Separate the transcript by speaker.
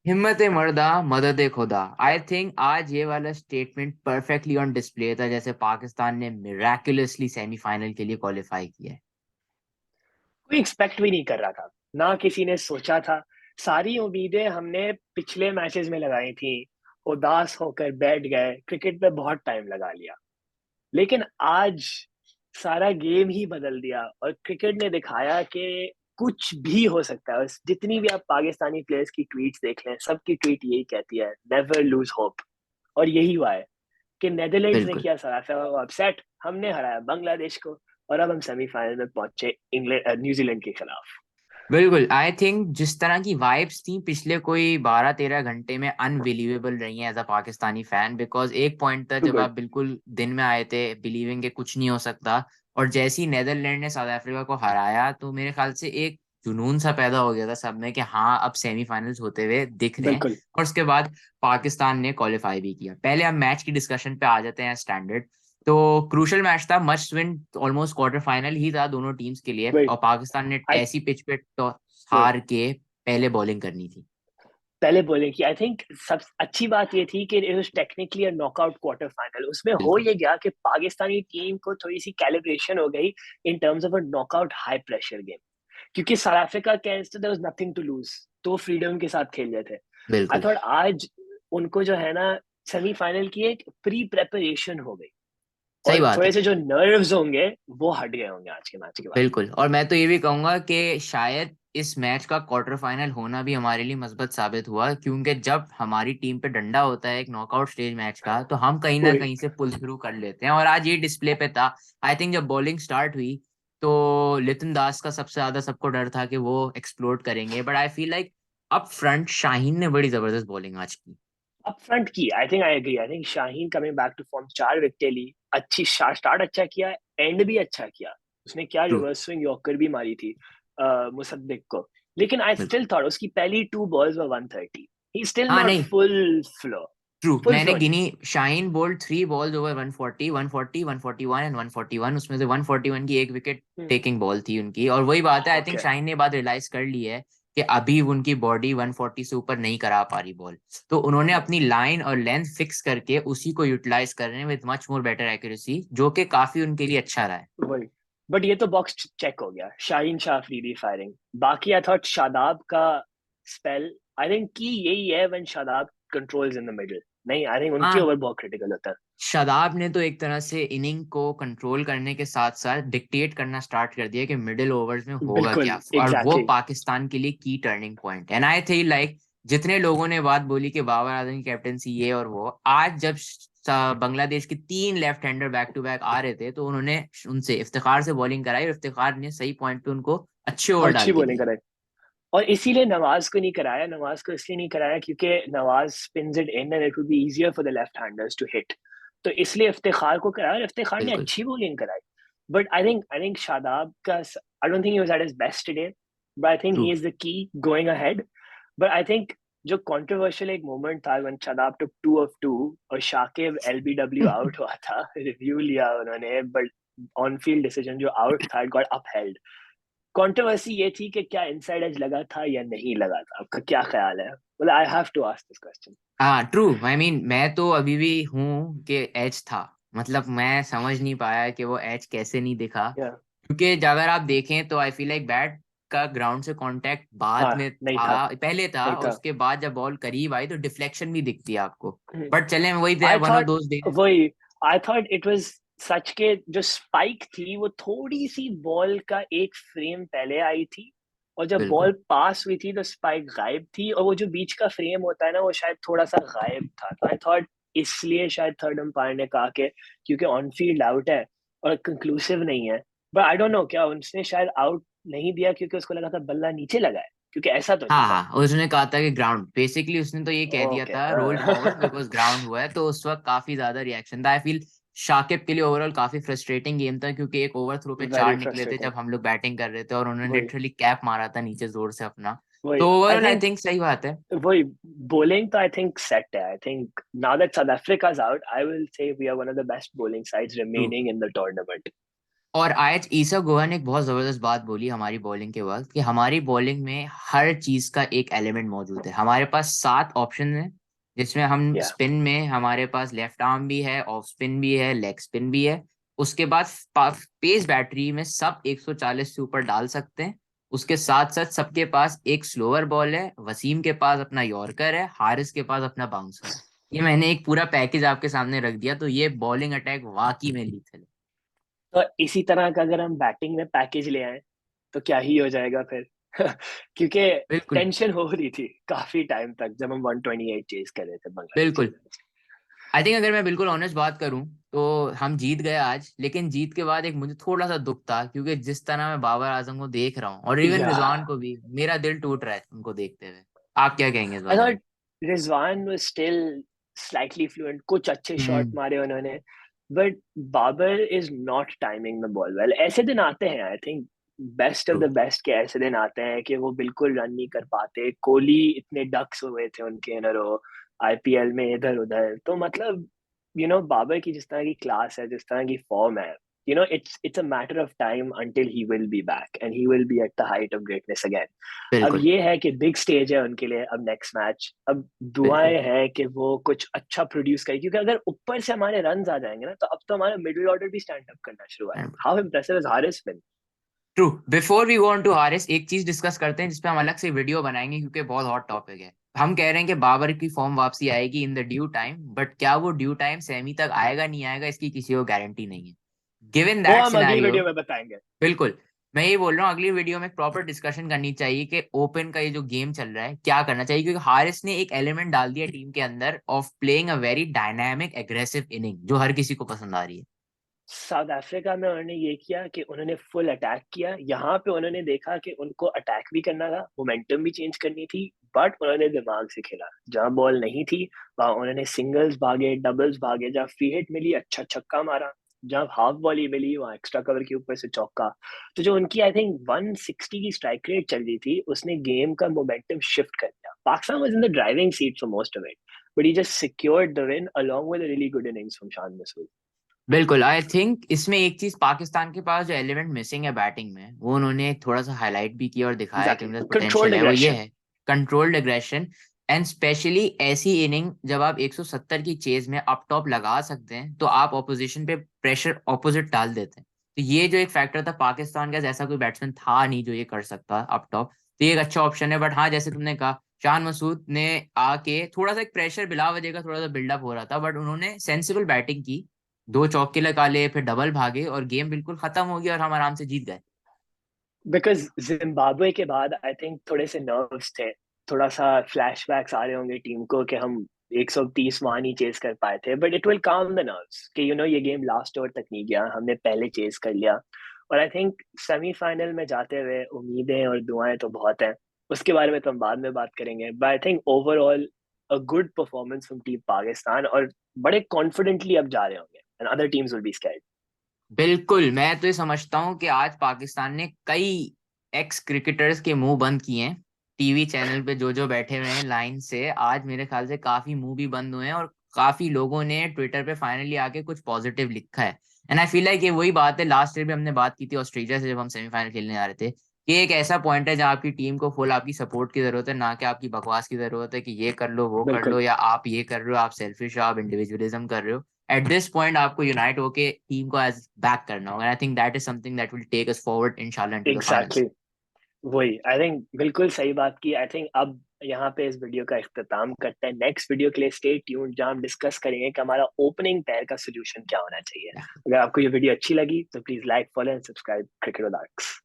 Speaker 1: हिम्मत मर्दा मदद खुदा। आई थिंक आज ये वाला स्टेटमेंट परफेक्टली ऑन डिस्प्ले था, जैसे पाकिस्तान ने मिराकुलसली सेमीफाइनल के लिए क्वालिफाई किया है।
Speaker 2: कोई एक्सपेक्ट भी नहीं कर रहा था, ना किसी ने सोचा था। सारी उम्मीदें हमने पिछले मैचेस में लगाई थी, उदास होकर बैठ गए, क्रिकेट पे बहुत टाइम लगा लिया। लेकिन आज सारा गेम ही बदल दिया और क्रिकेट ने दिखाया कि कुछ भी हो सकता है। जितनी भी आप पाकिस्तानी प्लेयर्स की ट्वीट्स देख लें, सबकी ट्वीट यही कहती है, नेवर लूज होप। और यही हुआ है कि नेदरलैंड्स ने
Speaker 1: बिल्कुल
Speaker 2: किया साउथ अफ्रीका को अपसेट, हमने हराया बांग्लादेश को, और अब हम सेमीफाइनल में पहुंचे इंग्लैंड न्यूजीलैंड के खिलाफ।
Speaker 1: बिल्कुल। आई थिंक जिस तरह की वाइब्स थी पिछले कोई 12-13 घंटे में अनबिलीवेबल रही हैं as a Pakistani fan, because एक पॉइंट था जब
Speaker 2: बिल्कुल
Speaker 1: आप बिल्कुल दिन में आए थे बिलीविंग के कुछ नहीं हो सकता, और जैसे ही नेदरलैंड ने साउथ अफ्रीका को हराया तो मेरे ख्याल से एक जुनून सा पैदा हो गया था सब में कि हाँ अब सेमीफाइनल्स होते हुए दिख रहे हैं।
Speaker 2: बिल्कुल।
Speaker 1: और उसके बाद पाकिस्तान ने क्वालिफाई भी किया। पहले हम मैच की डिस्कशन पे आ जाते हैं स्टैंडर्ड। तो क्रूशल मैच था, must win, almost quarter final ही था दोनों टीम्स के लिए,
Speaker 2: वही
Speaker 1: और पाकिस्तान ने
Speaker 2: आई
Speaker 1: ऐसी पिच पे
Speaker 2: वही
Speaker 1: हार के पहले बॉलिंग करनी थी।
Speaker 2: पहले बोले कि आई थिंक सब अच्छी बात ये थी कि it was technically a knockout quarter final. उसमें हो
Speaker 1: बिल्कुल
Speaker 2: ये गया कि पाकिस्तानी टीम को थोड़ी सी कैलिब्रेशन हो गई in terms of a knockout high pressure game, क्योंकि साउथ अफ्रीका के against there was nothing to lose, तो फ्रीडम के साथ खेल रहे थे। आई
Speaker 1: बिल्कुल
Speaker 2: थॉट आज उनको जो है ना, सेमीफाइनल की एक प्री प्रेपरेशन हो गई,
Speaker 1: सही
Speaker 2: और
Speaker 1: बात है।
Speaker 2: थोड़े से जो नर्व्स होंगे वो हट गए होंगे आज के मैच के बाद।
Speaker 1: बिल्कुल, और मैं तो ये भी कहूंगा कि शायद इस मैच का क्वार्टर फाइनल होना भी हमारे लिए मुस्बत साबित हुआ, क्योंकि जब हमारी टीम पे डंडा होता है एक नॉकआउट स्टेज मैच का तो हम कहीं ना
Speaker 2: वही
Speaker 1: कहीं से पुल थ्रू कर लेते हैं, और आज ये डिस्प्ले पे था। आई थिंक जब बॉलिंग स्टार्ट हुई तो लिटन दास का सबसे ज्यादा सबको डर था कि वो एक्सप्लोड करेंगे, but I feel like upfront Shaheen ने बड़ी जबरदस्त बॉलिंग आज की।
Speaker 2: अप फ्रंट की, I think I agree. I think Shaheen coming back to form, 4 विकेटें ली, अच्छी स्टार्ट अच्छा किया, एंड भी अच्छा किया। उसने क्या
Speaker 1: ट्रू।
Speaker 2: रिवर्स स्विंग यॉर्कर भी मारी थी मुसद्दिक को। लेकिन आई
Speaker 1: बिल्कुल।
Speaker 2: स्टिल थॉट उसकी पहली 2 बॉल्स वर 130, ही स्टिल
Speaker 1: हाँ
Speaker 2: नॉट
Speaker 1: नहीं,
Speaker 2: फुल फ्लो।
Speaker 1: ट्रू,
Speaker 2: फुल
Speaker 1: मैंने
Speaker 2: फ्लो नहीं।
Speaker 1: गिनी। Shaheen bowled 3 balls over 140, 140, 141 and 141, उसमें से 141 की एक विकेट टेकिंग बॉल थी उनकी, और वही बात है, आई थिंक
Speaker 2: ओके।
Speaker 1: शाइन ने बात रियलाइज कर ली है कि अभी उनकी बॉडी 140 से ऊपर नहीं करा पा रही बॉल, तो उन्होंने अपनी लाइन और लेंथ फिक्स करके उसी को यूटिलाइज कर रहे हैं with much more better accuracy, जो कि काफी उनके लिए अच्छा रहा है।
Speaker 2: वही, बट ये तो बॉक्स चेक हो गया, शाहीन शाह अफरीदी फायरिंग। बाकी आई थॉट शादाब का स्पेल, आई थिंक की यही है when Shadab controls in the middle. नहीं, आई थिंक उनके
Speaker 1: हाँ,
Speaker 2: ओवर बहुत क्रिटिकल होता है।
Speaker 1: शादाब ने तो एक तरह से इनिंग को कंट्रोल करने के साथ साथ डिक्टेट करना स्टार्ट कर दिया कि मिडिल ओवर्स में होगा
Speaker 2: बिल्कुल
Speaker 1: क्या, और वो
Speaker 2: एग्जैक्टली।
Speaker 1: पाकिस्तान के लिए की turning point. And I think like जितने लोगों ने बात बोली कि बाबर आजम की कैप्टनसी ये और वो, आज जब बांग्लादेश के 3 left hander back to back आ रहे थे तो उन्होंने उनसे इफ्तिखार से बॉलिंग कराई, और इफ्तिखार ने सही पॉइंट पे उनको अच्छे ओवर
Speaker 2: बहुत अच्छी
Speaker 1: डाल के
Speaker 2: बॉलिंग
Speaker 1: दिए।
Speaker 2: कराई। और इसीलिए नवाज को नहीं कराया, नवाज को इसलिए नहीं कराया क्योंकि Nawaz spins it in and it would be easier for the left handers to hit. तो इसलिए इफ्तिखार को कराया, और इफ्तिखार ने
Speaker 1: बिल्कुल।
Speaker 2: अच्छी बॉलिंग कराई। बट आई थिंक शादाब का, I don't think he was at his best today, but I think
Speaker 1: true.
Speaker 2: He is the key going ahead. But I think जो कंट्रोवर्शियल एक मोमेंट था व्हेन शादाब टुक 2 ऑफ 2 और Shakib LBW out हुआ था, review लिया उन्होंने, but on field decision जो out था इट गॉट अपहेल्ड। कंट्रोवर्सी ये थी कि क्या इनसाइड एज लगा था या नहीं लगा था। आपका क्या ख्याल है? मतलब I have to ask this question.
Speaker 1: हाँ ट्रू, आई मीन मैं तो अभी भी हूँ कि एज था, मतलब मैं समझ नहीं पाया कि वो एज कैसे नहीं दिखा,
Speaker 2: या
Speaker 1: क्योंकि अगर आप देखें तो आई फील लाइक बैट का ग्राउंड से कांटेक्ट
Speaker 2: हाँ,
Speaker 1: बाद में
Speaker 2: नहीं था,
Speaker 1: था, पहले था,
Speaker 2: नहीं
Speaker 1: और
Speaker 2: था।
Speaker 1: उसके बाद जब बॉल करीब आई तो डिफ्लेक्शन भी दिखती है आपको। बट चलें, वही
Speaker 2: I
Speaker 1: one of
Speaker 2: thought
Speaker 1: those days.
Speaker 2: वही I thought it was such के जो स्पाइक थी वो थोड़ी सी बॉल का एक फ्रेम पहले आई थी, और जब
Speaker 1: बिल्कुल।
Speaker 2: बॉल पास हुई थी तो स्पाइक गायब थी, और वो जो बीच का फ्रेम होता है ना वो शायद थोड़ा सा गायब था। तो आई थॉट इसलिए शायद थर्ड अंपायर ने कहा कि क्योंकि ऑन फील्ड आउट है और कंक्लूसिव नहीं है। बट आई डोंट नो, क्या उसने शायद आउट नहीं दिया क्योंकि उसको लगा था बल्ला नीचे लगा है, क्योंकि ऐसा तो नहीं
Speaker 1: हाँ
Speaker 2: था।
Speaker 1: हाँ, उसने कहा था कि ग्राउंड, बेसिकली उसने तो ये कह दिया
Speaker 2: ओके
Speaker 1: था रोल फॉरवर्ड बिकॉज ग्राउंड हुआ है, तो उस वक्त काफी ज्यादा रिएक्शन था। आई फील शाकिब के लिए ओवरऑल काफी फ्रस्ट्रेटिंग गेम था, क्योंकि एक ओवर थ्रो पे
Speaker 2: वेरी
Speaker 1: 4 निकले थे
Speaker 2: फ्रस्ट्रेटिंग।
Speaker 1: जब हम लोग बैटिंग कर रहे थे, और उन्होंने
Speaker 2: वही
Speaker 1: लिटरली कैप मारा था नीचे जोर से अपना।
Speaker 2: वही
Speaker 1: तो
Speaker 2: आई
Speaker 1: ओवरऑल आई
Speaker 2: थिंक
Speaker 1: थिंक सही बात है।
Speaker 2: वही bowling तो I think set है। I think now that South Africa's out, I will say we are one of the best bowling sides
Speaker 1: true.
Speaker 2: remaining in the tournament.
Speaker 1: और आज ईसा गोवा ने एक बहुत जबरदस्त बात बोली हमारी बॉलिंग के वक्त कि हमारी बॉलिंग में हर चीज का एक एलिमेंट मौजूद है। हमारे पास 7 ऑप्शन है, जिसमें हम
Speaker 2: या
Speaker 1: स्पिन में हमारे पास लेफ्ट आर्म भी है, ऑफ स्पिन भी है, लेग स्पिन भी है। उसके बाद पेस बैटरी में सब 140 से ऊपर डाल सकते हैं। उसके साथ साथ सबके पास एक स्लोअर बॉल है, वसीम के पास अपना यॉर्कर है, हारिस के पास अपना बाउंसर है। ये मैंने एक पूरा पैकेज आपके सामने रख दिया, तो ये बॉलिंग अटैक वाकई में लीथल है।
Speaker 2: तो इसी तरह का अगर हम बैटिंग में पैकेज ले आए तो क्या ही हो जाएगा फिर। क्योंकि
Speaker 1: बिल्कुल
Speaker 2: टेंशन हो रही थी काफी टाइम तक जब हम 128 चेज कर रहे थे बांग्लादेश।
Speaker 1: बिल्कुल। आई थिंक अगर मैं बिल्कुल ऑनेस्ट बात करूं तो हम जीत गए आज, लेकिन जीत के बाद एक मुझे थोड़ा सा दुख था, क्योंकि जिस तरह मैं बाबर आजम को देख रहा हूँ और इवन
Speaker 2: या
Speaker 1: रिजवान को भी, मेरा दिल टूट रहा है उनको देखते हुए। आप क्या कहेंगे इस
Speaker 2: आई
Speaker 1: बारे में?
Speaker 2: Thought Rizwan was still slightly fluent, कुछ अच्छे शॉट
Speaker 1: हम्म।
Speaker 2: मारे उन्होंने, but Babar is not timing the ball well. ऐसे दिन आते हैं, I think best of
Speaker 1: true.
Speaker 2: The best के ऐसे दिन आते हैं कि वो बिल्कुल रन नहीं कर पाते। कोहली इतने डक्स हुए थे उनके इन रो आईपीएल में इधर उधर, तो मतलब बाबर की जिस तरह की क्लास है, जिस तरह की फॉर्म है, it's a matter of time until he will be back and he will be at the height of greatness again. अब
Speaker 1: बिल्कुल
Speaker 2: ये है कि बिग स्टेज है उनके लिए अब नेक्स्ट मैच। अब
Speaker 1: बिल्कुल।
Speaker 2: दुआएं हैं कि वो कुछ अच्छा प्रोड्यूस करे, क्योंकि अगर ऊपर से हमारे रन आ जाएंगे ना, तो अब तो हमारा मिडिल ऑर्डर भी स्टैंड अप करना शुरू है। How impressive is Haris been.
Speaker 1: True. Before we go on to Haris, एक चीज डिस्कस करते हैं जिसपे हम अलग से वीडियो बनाएंगे, क्योंकि बहुत हॉट टॉपिक है। हम कह रहे हैं कि बाबर की फॉर्म वापसी आएगी in the due time, but क्या वो ड्यू टाइम सेमी तक आएगा नहीं आएगा, इसकी किसी को गारंटी नहीं है। गिवन
Speaker 2: वो
Speaker 1: दैट
Speaker 2: हम अगली
Speaker 1: सिनेरियो,
Speaker 2: वीडियो में बताएंगे।
Speaker 1: बिल्कुल। मैं ये बोल रहा हूँ अगली वीडियो में प्रॉपर डिस्कशन करनी चाहिए कि ओपन का ये जो गेम चल रहा है क्या करना चाहिए, क्योंकि हारिस ने एक एलिमेंट डाल दिया टीम के अंदर of playing a very dynamic aggressive inning, जो हर किसी को पसंद आ रही है।
Speaker 2: साउथ अफ्रीका में उन्होंने ये किया कि उन्होंने फुल अटैक किया। यहाँ पे उन्होंने देखा कि उनको अटैक भी करना था, मोमेंटम भी चेंज करनी थी, बट उन्होंने दिमाग से खेला। जहाँ बॉल नहीं थी वहां उन्होंने सिंगल्स भागे, डबल्स भागे, जहाँ फ्री हिट मिली अच्छा छक्का मारा, जहाँ हाफ बॉल ही मिली वहां एक्स्ट्रा कवर के ऊपर से चौका। तो जो उनकी आई थिंक 160 की स्ट्राइक रेट चल रही थी, उसने गेम का मोमेंटम शिफ्ट कर दिया। Pakistan was in the driving seat for most of it, but he just secured the win along with a really good innings from Shan Masood.
Speaker 1: बिल्कुल। आई थिंक इसमें एक चीज पाकिस्तान के पास जो एलिमेंट मिसिंग है बैटिंग में, वो उन्होंने थोड़ा सा हाईलाइट भी किया और दिखाया कि
Speaker 2: एग्जैक्टली,
Speaker 1: उनके पोटेंशियल
Speaker 2: कंट्रोल्ड
Speaker 1: है, वो ये
Speaker 2: एग्रेशन।
Speaker 1: है कंट्रोल्ड एग्रेशन। एंड स्पेशली ऐसी इनिंग जब आप 170 की चेज में अप टॉप लगा सकते हैं, तो आप ऑपोजिशन पे प्रेशर ऑपोजिट डाल देते हैं। तो ये जो एक फैक्टर था, पाकिस्तान का ऐसा कोई बैट्समैन था नहीं जो ये कर सकता अप टॉप, तो ये एक अच्छा ऑप्शन है। बट हाँ, जैसे तुमने कहा, शान मसूद ने आके थोड़ा सा एक प्रेशर बिला वजह का थोड़ा सा बिल्डअप हो रहा था, बट उन्होंने सेंसिबल बैटिंग की, 2 चौके लगा ले, फिर डबल भागे और गेम बिल्कुल खत्म हो गया और हम आराम से जीत गए।
Speaker 2: बिकॉज जिम्बाब्वे के बाद आई थिंक थोड़े से नर्व्स थे, थोड़ा सा फ्लैशबैक्स आ रहे होंगे टीम को कि हम 130 वहां नहीं चेस कर पाए थे, बट इट विल काम द नर्व्स कि ये गेम लास्ट ओवर तक नहीं गया, हमने पहले चेस कर लिया। और आई थिंक सेमीफाइनल में जाते हुए उम्मीदें और दुआएं तो बहुत हैं, उसके बारे में तो हम बाद में बात करेंगे, but I think overall a good performance from team Pakistan, और बड़े कॉन्फिडेंटली अब जा रहे होंगे and other teams will be scared.
Speaker 1: बिल्कुल। मैं तो ये समझता हूँ कि आज पाकिस्तान ने कई एक्स क्रिकेटर्स के मुंह बंद किए हैं। टीवी चैनल पे जो जो बैठे हुए हैं लाइन से, आज मेरे ख्याल से काफी मुंह भी बंद हुए हैं, और काफी लोगों ने ट्विटर पे फाइनली आके कुछ पॉजिटिव लिखा है। एंड आई फील लाइक ये वही बात है, लास्ट ईयर भी हमने बात की थी ऑस्ट्रेलिया से जब हम सेमीफाइनल खेलने आ रहे थे, कि एक ऐसा पॉइंट है जहाँ आपकी टीम को फुल आपकी सपोर्ट की जरूरत है, ना कि आपकी बकवास की जरूरत है कि ये कर लो वो कर लो,
Speaker 2: बिल्कुल।
Speaker 1: या आप ये कर रहे हो, आप सेल्फिश हो, आप इंडिविजुअलिज्म कर रहे हो। एट दिस पॉइंट आपको यूनाइट होके टीम को एज बैक करना होगा। I think that is something that will take us forward इंशाल्लाह इनटू द फाइनल्स।
Speaker 2: एग्जैक्टली, वही आई थिंक बिल्कुल सही बात की। आई थिंक अब यहाँ पे इस वीडियो का इख्तिताम करते हैं। नेक्स्ट वीडियो के लिए स्टे ट्यून्ड, जहाँ हम डिस्कस करेंगे कि हमारा ओपनिंग पेयर का सोल्यूशन क्या होना चाहिए। अगर आपको ये वीडियो अच्छी लगी तो please like, follow and subscribe cricket with arcs.